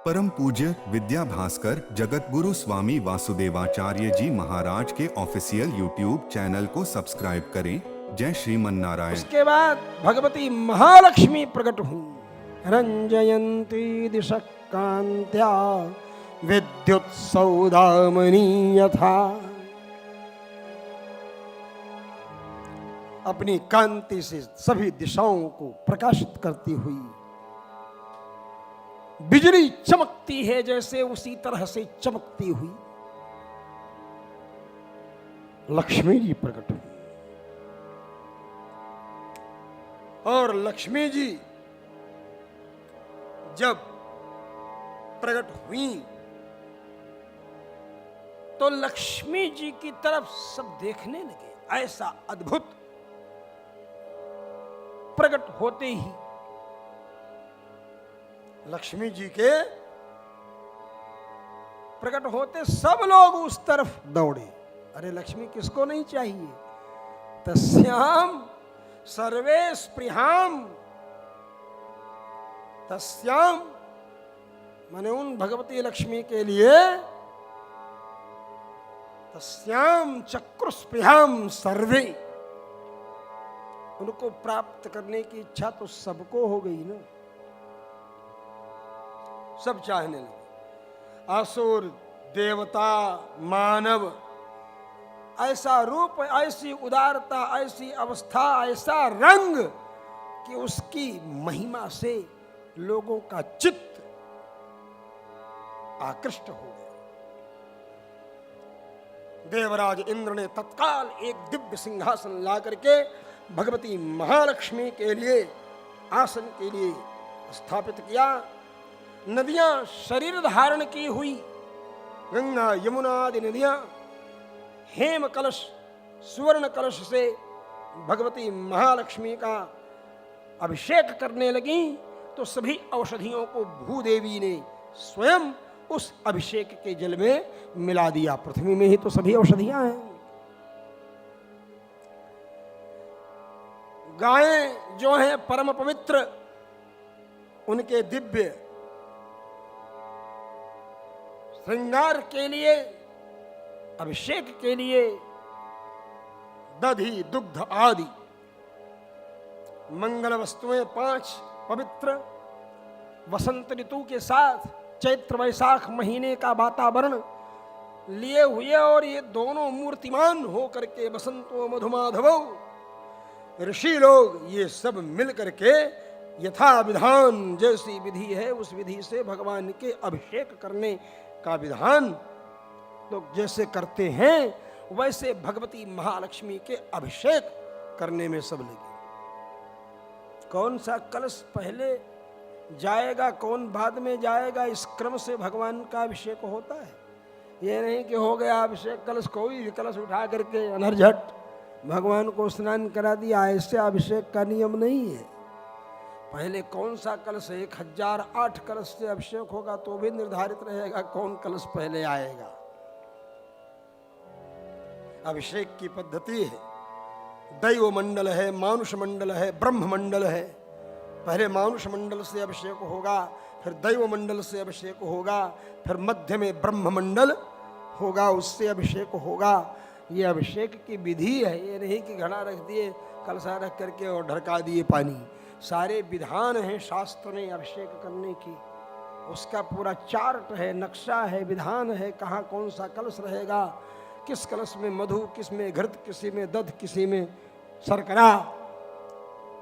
परम पूज्य विद्या भास्कर जगत गुरु स्वामी वासुदेवाचार्य जी महाराज के ऑफिशियल यूट्यूब चैनल को सब्सक्राइब करें। जय श्रीमन नारायण। उसके बाद भगवती महालक्ष्मी प्रकट हुई। रंजयंती दिशः कांत्या विद्युत सौदामनी यथा। अपनी कांति से सभी दिशाओं को प्रकाशित करती हुई बिजली चमकती है जैसे, उसी तरह से चमकती हुई लक्ष्मी जी प्रकट हुई। और लक्ष्मी जी जब प्रकट हुई तो लक्ष्मी जी की तरफ सब देखने लगे। ऐसा अद्भुत प्रकट होते ही लक्ष्मी जी के प्रकट होते सब लोग उस तरफ दौड़े। अरे लक्ष्मी किसको नहीं चाहिए। तस्याम सर्वे स्पृहाम, तस्याम माने उन भगवती लक्ष्मी के लिए, तस्याम चक्रुस्पृहाम सर्वे, उनको प्राप्त करने की इच्छा तो सबको हो गई ना। सब चाहने लगे। असुर, देवता, मानव, ऐसा रूप, ऐसी उदारता, ऐसी अवस्था, ऐसा रंग कि उसकी महिमा से लोगों का चित्त आकृष्ट हो गया। देवराज इंद्र ने तत्काल एक दिव्य सिंहासन ला करके भगवती महालक्ष्मी के लिए, आसन के लिए स्थापित किया। नदियां शरीर धारण की हुई, गंगा यमुना आदि नदियां हेम कलश, सुवर्ण कलश से भगवती महालक्ष्मी का अभिषेक करने लगी। तो सभी औषधियों को भूदेवी ने स्वयं उस अभिषेक के जल में मिला दिया। पृथ्वी में ही तो सभी औषधियां हैं। गायें जो हैं परम पवित्र, उनके दिव्य श्रृंगार के लिए, अभिषेक के लिए दधि, दुग्ध आदि मंगल वस्तुएं 5 पवित्र, वसंत ऋतु के साथ चैत्र वैशाख महीने का वातावरण लिए हुए, और ये दोनों मूर्तिमान हो करके वसंतो मधुमाधवो, ऋषि लोग ये सब मिल करके यथा विधान, जैसी विधि है उस विधि से भगवान के अभिषेक करने का विधान लोग जैसे करते हैं, वैसे भगवती महालक्ष्मी के अभिषेक करने में सब लगे। कौन सा कलश पहले जाएगा, कौन बाद में जाएगा, इस क्रम से भगवान का अभिषेक होता है। ये नहीं कि हो गया अभिषेक, कलश कोई भी कलश उठा करके अनरझट भगवान को स्नान करा दिया, ऐसे अभिषेक का नियम नहीं है। पहले कौन सा कलश, 1008 कलश से अभिषेक होगा तो भी निर्धारित रहेगा कौन कलश पहले आएगा। अभिषेक की पद्धति है, दैव मंडल है, मानुष मंडल है, ब्रह्म मंडल है। पहले मानुष मंडल से अभिषेक होगा, फिर दैव मंडल से अभिषेक होगा, फिर मध्य में ब्रह्म मंडल होगा, उससे अभिषेक होगा। ये अभिषेक की विधि है। ये नहीं कि घड़ा रख दिए, कलशा रख करके और ढरका दिए पानी। सारे विधान हैं शास्त्र में अभिषेक करने की, उसका पूरा चार्ट है, नक्शा है, विधान है। कहाँ कौन सा कलश रहेगा, किस कलश में मधु, किस में घृत, किसी में दध, किसी में शर्करा,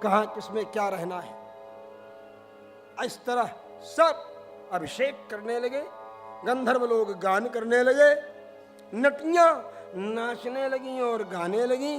कहाँ किस में क्या रहना है। इस तरह सब अभिषेक करने लगे। गंधर्व लोग गान करने लगे, नटियां नाचने लगी और गाने लगी।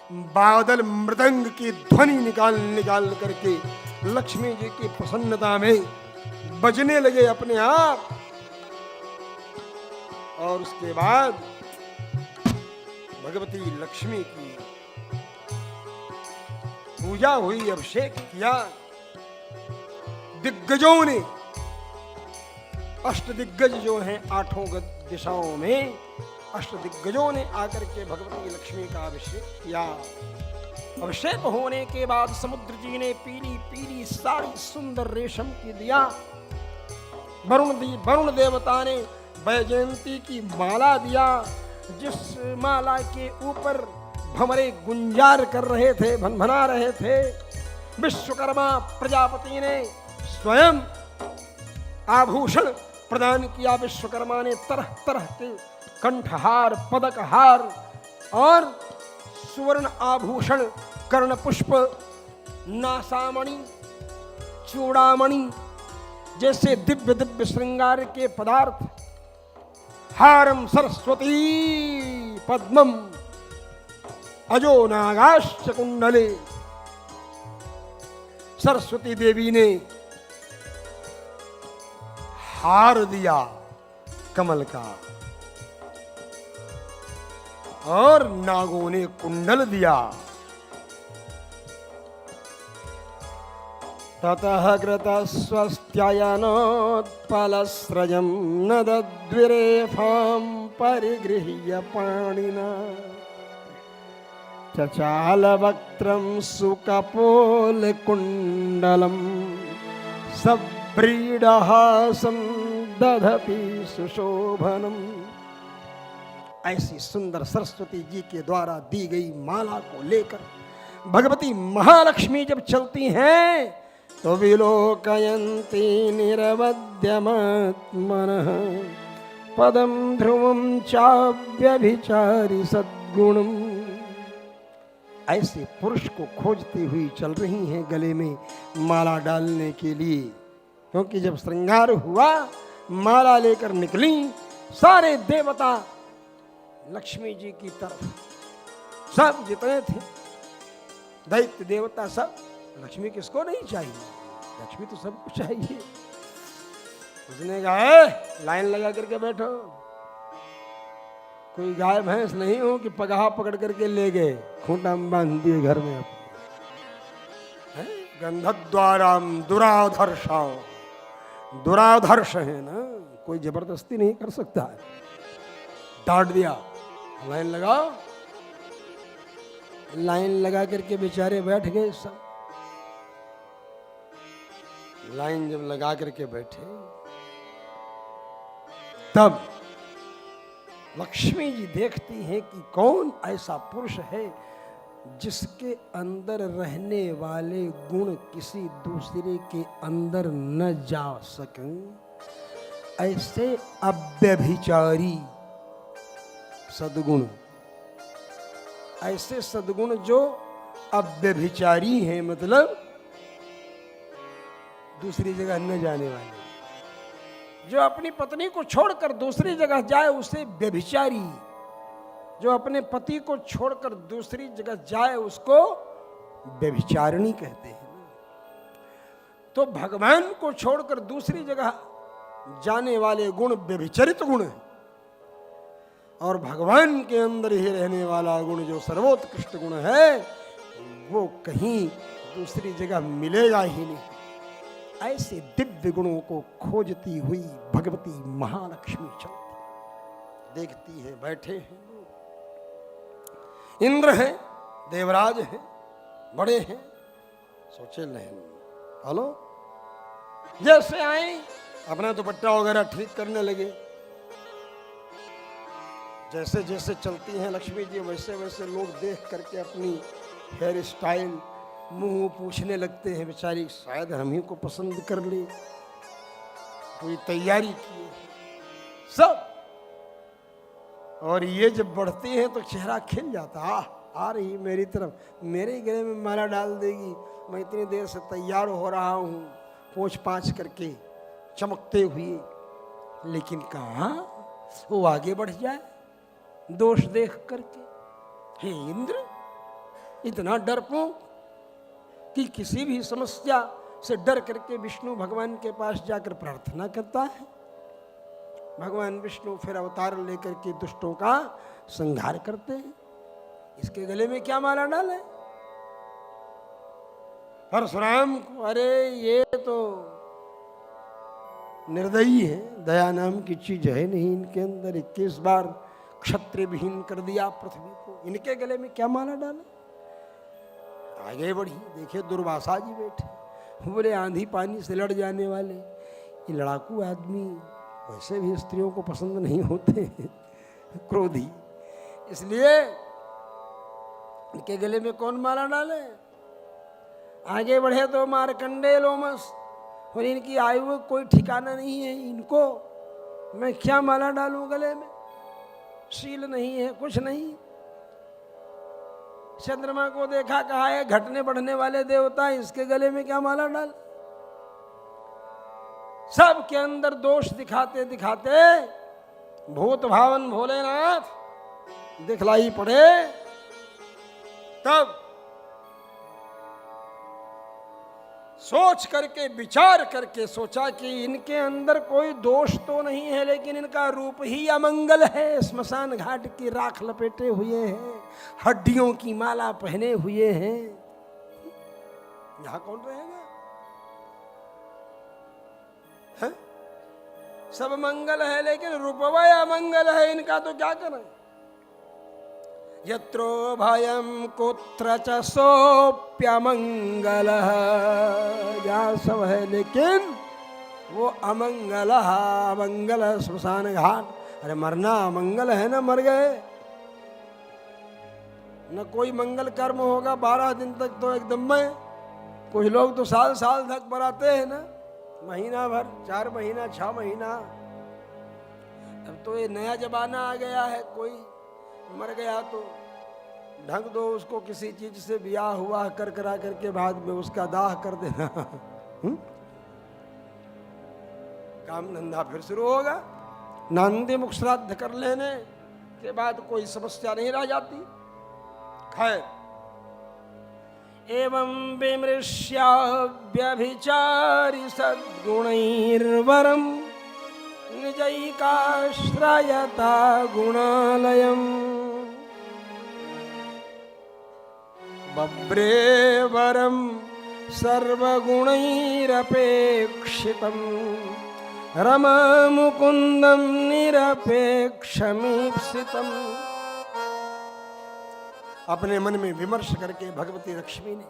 बादल मृदंग की ध्वनि निकाल निकाल करके लक्ष्मी जी की प्रसन्नता में बजने लगे अपने आप। और उसके बाद भगवती लक्ष्मी की पूजा हुई, अभिषेक किया। दिग्गजों ने, अष्ट दिग्गज जो हैं 8 दिशाओं में, अष्ट दिग्गजों ने आकर के भगवती लक्ष्मी का अभिषेक किया। अभिषेक होने के बाद समुद्र जी ने पीली पीली साड़ी सुंदर रेशम की दिया। वरुण देवता ने वैजयंती की माला दिया, जिस माला के ऊपर भंवरे गुंजार कर रहे थे, भनभना रहे थे। विश्वकर्मा प्रजापति ने स्वयं आभूषण प्रदान किया। विश्वकर्मा ने तरह तरह के कंठहार, पदकहार और सुवर्ण आभूषण, कर्ण पुष्प, नासामणि, चूड़ामणि जैसे दिव्य दिव्य श्रृंगार के पदार्थ, हारम सरस्वती पद्मम अजो नागाश्च कुंडले, सरस्वती देवी ने हार दिया कमल का और नागों ने कुंडल दिया। ततः कृतस्वस्त्ययनोत्पलस्रजं नदद्विरेफां परिगृह्य पाणिना चचालवक्त्रं सुकपोलकुण्डलं सव्रीडहासं दधति सुशोभनम्। ऐसी सुंदर सरस्वती जी के द्वारा दी गई माला को लेकर भगवती महालक्ष्मी जब चलती हैं तो विलोकयन्ति निरवध्यमात्मनः पदं ध्रुवं चाव्यभिचारि सद्गुणम्। ऐसे पुरुष को खोजती हुई चल रही हैं गले में माला डालने के लिए, क्योंकि जब श्रृंगार हुआ माला लेकर निकली, सारे देवता लक्ष्मी जी की तरफ, सब जितने थे दैत्य देवता सब, लक्ष्मी किसको नहीं चाहिए, लक्ष्मी तो सबको चाहिए। उसने कहा लाइन लगा करके बैठो, कोई गाय भैंस नहीं हो कि पगहा पकड़ करके ले गए, खूंटा में बांध दिए घर में अपने। गंधद्वाराम दुराधर्षाओ, दुराधर्ष है ना, कोई जबरदस्ती नहीं कर सकता है। डांट दिया, लाइन लगाओ। लाइन लगा करके बेचारे बैठ गए सब। लाइन जब लगा करके बैठे तब लक्ष्मी जी देखती हैं कि कौन ऐसा पुरुष है जिसके अंदर रहने वाले गुण किसी दूसरे के अंदर न जा सकें। ऐसे अव्यभिचारी सद्गुण, ऐसे सद्गुण जो अव्यभिचारी हैं, मतलब दूसरी जगह न जाने वाले। जो अपनी पत्नी को छोड़कर दूसरी जगह जाए उसे व्यभिचारी, जो अपने पति को छोड़कर दूसरी जगह जाए उसको व्यभिचारिणी कहते हैं। तो भगवान को छोड़कर दूसरी जगह जाने वाले गुण व्यभिचरित गुण है, और भगवान के अंदर ही रहने वाला गुण जो सर्वोत्कृष्ट गुण है वो कहीं दूसरी जगह मिलेगा ही नहीं। ऐसे दिव्य गुणों को खोजती हुई भगवती महालक्ष्मी चलती, देखती है बैठे हैं इंद्र हैं, देवराज हैं, बड़े हैं, सोचे नहीं हेलो, जैसे आए अपना दुपट्टा वगैरह ठीक करने लगे। जैसे जैसे चलती हैं लक्ष्मी जी वैसे वैसे लोग देख करके अपनी हेयर स्टाइल, मुंह पूछने लगते हैं। बेचारी शायद हम ही को पसंद कर ले, पूरी तैयारी की सब, और ये जब बढ़ती हैं तो चेहरा खिल जाता, आ रही मेरी तरफ, मेरे गले में माला डाल देगी। मैं इतनी देर से तैयार हो रहा हूँ पोंछ पाँच करके चमकते हुए, लेकिन कहाँ वो आगे बढ़ जाए दोष देख करके। हे इंद्र, इतना डरपोक कि किसी भी समस्या से डर करके विष्णु भगवान के पास जाकर प्रार्थना करता है। भगवान विष्णु फिर अवतार लेकर के दुष्टों का संहार करते हैं। इसके गले में क्या माला डाले परशुराम को? अरे ये तो निर्दयी है, दया नाम की चीज है नहीं इनके अंदर। 21 बार क्षत्रिय विहीन कर दिया पृथ्वी को, इनके गले में क्या माला डाले? आगे बढ़ी, देखे दुर्वासा जी बैठे, बोले आंधी पानी से लड़ जाने वाले, ये लड़ाकू आदमी वैसे भी स्त्रियों को पसंद नहीं होते, क्रोधी, इसलिए इनके गले में कौन माला डाले। आगे बढ़े तो मार्कंडे लोमस, और इनकी आयु में कोई ठिकाना नहीं है, इनको मैं क्या माला डालूं गले में, शील नहीं है, कुछ नहीं। चंद्रमा को देखा, कहा है घटने बढ़ने वाले देवता, इसके गले में क्या माला डाल। सबके अंदर दोष दिखाते दिखाते भूत भावन भोलेनाथ दिखलाई पड़े। तब सोच करके विचार करके सोचा कि इनके अंदर कोई दोष तो नहीं है, लेकिन इनका रूप ही अमंगल है। स्मशान घाट की राख लपेटे हुए हैं, हड्डियों की माला पहने हुए हैं, यहां कौन रहेगा? है? सब मंगल है लेकिन रूपवय अमंगल है, इनका तो क्या करें। यत्रो भयं कुत्र च सोप्यमंगल, जहाँ सब है लेकिन वो अमंगल, अमंगल श्मशान घाट। अरे मरना अमंगल है ना, मर गए न कोई मंगल कर्म होगा 12 दिन तक तो एकदम में। कुछ लोग तो साल साल तक मराते हैं ना, महीना भर, 4 महीना 6 महीना। अब तो ये नया जमाना आ गया है, कोई मर गया तो ढंग दो उसको किसी चीज से, ब्याह हुआ कर करा करके बाद में उसका दाह कर देना। काम धंधा फिर शुरू होगा। नांदी मुख श्राद्ध कर लेने के बाद कोई समस्या नहीं रह जाती। खैर, एवं विमृश्य व्यभिचारि सद्गुणैर्वरम निजैकाश्रयता गुणालयम् बभ्रेवरं सर्वगुणैरपेक्षितं रमामुकुन्दं निरपेक्षमीप्सितम्। अपने मन में विमर्श करके भगवती लक्ष्मी ने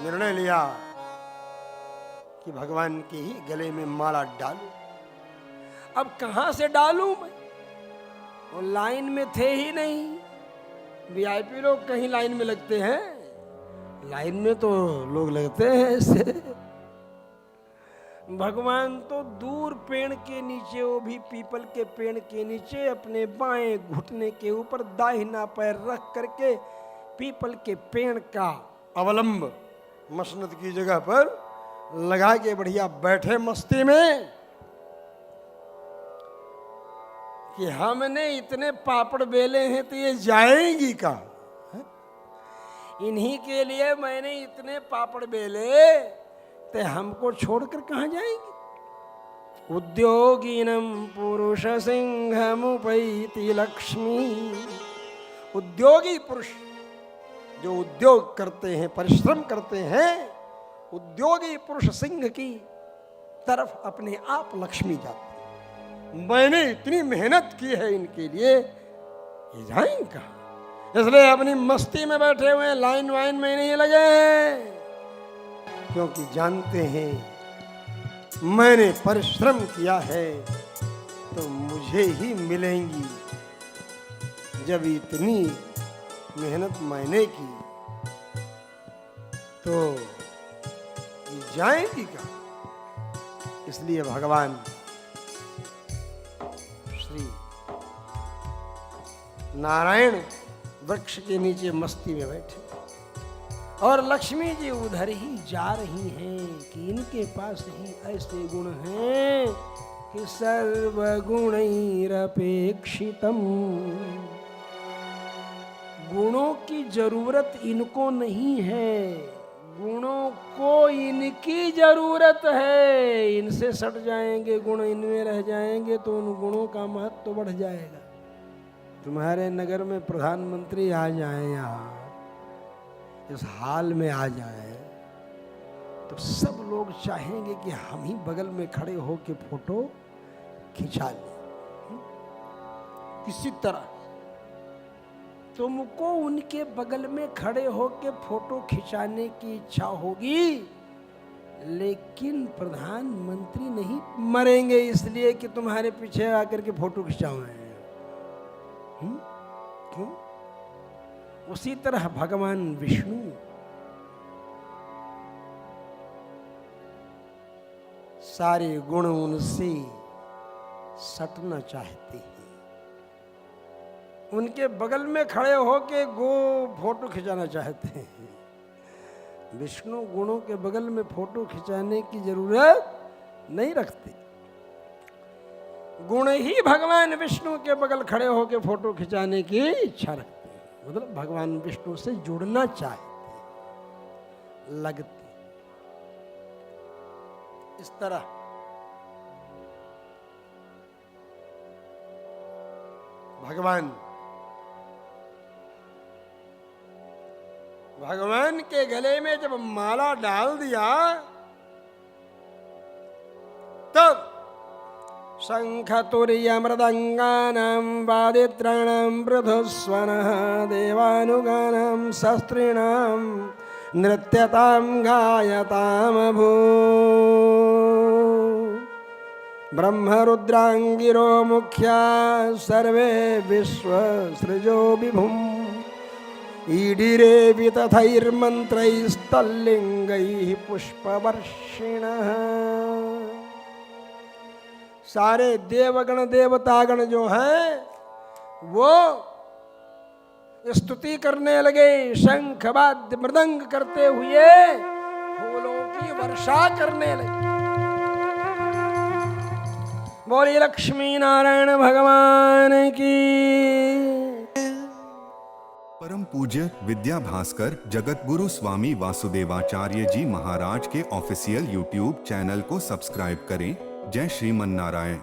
निर्णय लिया कि भगवान के ही गले में माला डालूं। अब कहां से डालूं मैं? वो लाइन में थे ही नहीं। वीआईपी लोग कहीं लाइन में लगते हैं, लाइन में तो लोग लगते हैं ऐसे। भगवान तो दूर पेड़ के नीचे, वो भी पीपल के पेड़ के नीचे, अपने बाएं घुटने के ऊपर दाहिना पैर रख करके पीपल के पेड़ का अवलंब मसनद की जगह पर लगा के बढ़िया बैठे मस्ती में कि हमने इतने पापड़ बेले हैं तो ये जाएंगी कहाँ? इन्हीं के लिए मैंने इतने पापड़ बेले, ते हमको छोड़कर कहाँ जाएंगी? उद्योगिनम पुरुष सिंहमुपैति लक्ष्मी। उद्योगी पुरुष जो उद्योग करते हैं, परिश्रम करते हैं, उद्योगी पुरुष सिंह की तरफ अपने आप लक्ष्मी जाती। मैंने इतनी मेहनत की है इनके लिए, ये जाएंगे कहाँ? इसलिए अपनी मस्ती में बैठे हुए हैं, लाइन वाइन में नहीं लगे हैं, क्योंकि जानते हैं मैंने परिश्रम किया है तो मुझे ही मिलेंगी। जब इतनी मेहनत मैंने की तो ये जाएंगी कहाँ? इसलिए भगवान श्री नारायण वृक्ष के नीचे मस्ती में बैठे और लक्ष्मी जी उधर ही जा रही हैं कि इनके पास ही ऐसे गुण हैं कि सर्वगुणैरपेक्षितम। गुणों की जरूरत इनको नहीं है, गुणों को इनकी जरूरत है। इनसे सट जाएंगे, गुण इनमें रह जाएंगे तो उन गुणों का महत्व तो बढ़ जाएगा। तुम्हारे नगर में प्रधानमंत्री आ जाए, यहाँ इस हाल में आ जाए तो सब लोग चाहेंगे कि हम ही बगल में खड़े होकर फोटो खिंचा लें। किसी तरह तुमको उनके बगल में खड़े होकर फोटो खिंचाने की इच्छा होगी लेकिन प्रधानमंत्री नहीं मरेंगे इसलिए कि तुम्हारे पीछे आकर के फोटो खिंचाओ हैं। क्यों? उसी तरह भगवान विष्णु सारे गुण उनसे सटना चाहते हैं। उनके बगल में खड़े होके गो फोटो खिंचाना चाहते हैं। विष्णु गुणों के बगल में फोटो खिंचाने की जरूरत नहीं रखते। गुण ही भगवान विष्णु के बगल खड़े होके फोटो खिंचाने की इच्छा रखते हैं। मतलब भगवान विष्णु से जुड़ना चाहते लगते। इस तरह भगवान के गले में जब माला डाल दिया तब शंख तुर्य मृदंगानां वादित्राणां पृथुस्वनः देवानुगानां शस्त्रीणां नृत्यतां गायताम् अभूत्। ब्रह्मरुद्रांगिरो मुख्या सर्वे विश्वसृजो विभुम् ईडिरेवि तथैर्मन्त्रैस्तल्लिङ्गैः पुष्पवर्षिणः। सारे देवगण देवतागण जो हैं वो स्तुति करने लगे, शंख वाद्य मृदंग करते हुए फूलों की वर्षा करने लगे। बोलिए लक्ष्मी नारायण भगवान की। परम पूज्य विद्या भास्कर जगत गुरु स्वामी वासुदेवाचार्य जी महाराज के ऑफिशियल यूट्यूब चैनल को सब्सक्राइब करें। जय श्रीमन नारायण।